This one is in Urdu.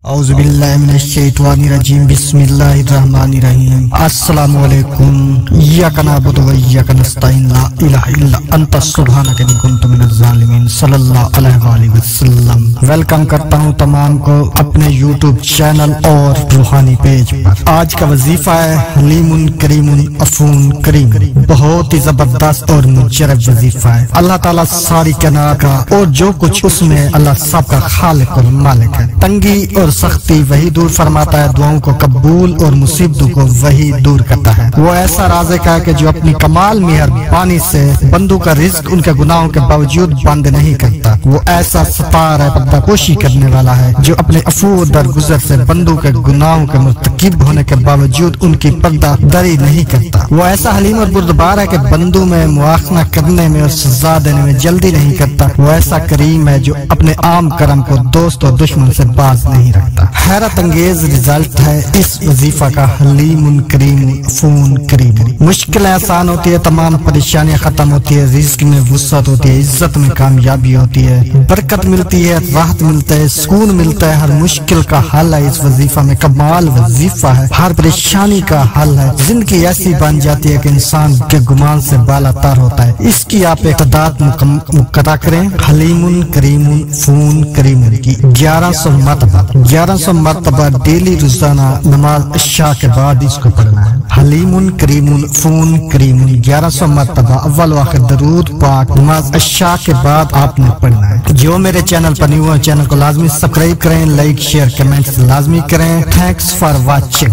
اعوذ باللہ من الشیطان الرجیم بسم اللہ الرحمن الرحیم السلام علیکم ایاک نعبد و ایاک نستعین لا الہ الا انت سبحانک انی کنت من الظالمین صلی اللہ علیہ وآلہ وسلم۔ ویلکم کرتا ہوں تمام کو اپنے یوٹیوب چینل اور روحانی پیج پر۔ آج کا وظیفہ ہے حلیم کریم عفو کریم، بہت ہی زبردست اور مجرب وظیفہ ہے۔ اللہ تعالیٰ ساری کائنات کا اور جو کچھ اس میں اللہ سب کا خالق اور مالک ہے۔ تنگی اور سختی وہی دور فرماتا ہے، دعاؤں کو قبول اور مصیبتوں کو وہی دور کرتا ہے۔ وہ ایسا رازق ہے کہ جو اپنی کمال مہربانی سے بندوں کا رزق ان کے گناہوں کے باوجود بند نہیں کرتا۔ وہ ایسا ستار ہے، پردہ پوشی کرنے والا ہے، جو اپنے عفو و درگزر سے بندوں کے گناہوں کے مرتکب ہونے کے باوجود ان کی پردہ دری نہیں کرتا۔ وہ ایسا حلیم اور بردبار ہے کہ بندوں میں مواخذہ کرنے میں اور سزا دینے میں جلدی نہیں کرتا۔ وہ ایسا کریم ہے جو اپنے عام کرم کو دوست اور دشمن سے باز نہیں رکھتا۔ حیرت انگیز رزلٹ ہے اس وظیفہ کا، حلیم کریم عفو کریم۔ مشکلیں آسان ہوتی ہے، تمام پریشانیاں ختم ہوتی ہے، رزق میں وسعت ہوتی ہے، عزت میں کامیابی ہوتی ہے، برکت ملتی ہے، راحت ملتا ہے، سکون ملتا ہے۔ ہر مشکل کا حل ہے اس وظیفہ میں، کمال وظیفہ ہے، ہر پریشانی کا حل ہے۔ زندگی ایسی بن جاتی ہے کہ انسان کے گمان سے بالا تر ہوتا ہے۔ اس کی آپ اقتدار مقرر کریں۔ حلیم کریم عفو کریم کی 1100 مرتبہ ڈیلی روزانہ نماز عشاء کے بعد اس کو پڑھنا ہے۔ حلیم کریم عفو کریم 1100 مرتبہ اول و آخر درود پاک نماز عشاء کے بعد آپ نے پڑھنا ہے۔ جو میرے چینل پر نیو ہے، چینل کو لازمی سبسکرائب کریں، لائک شیئر کمنٹس لازمی کریں۔ Thanks for watching.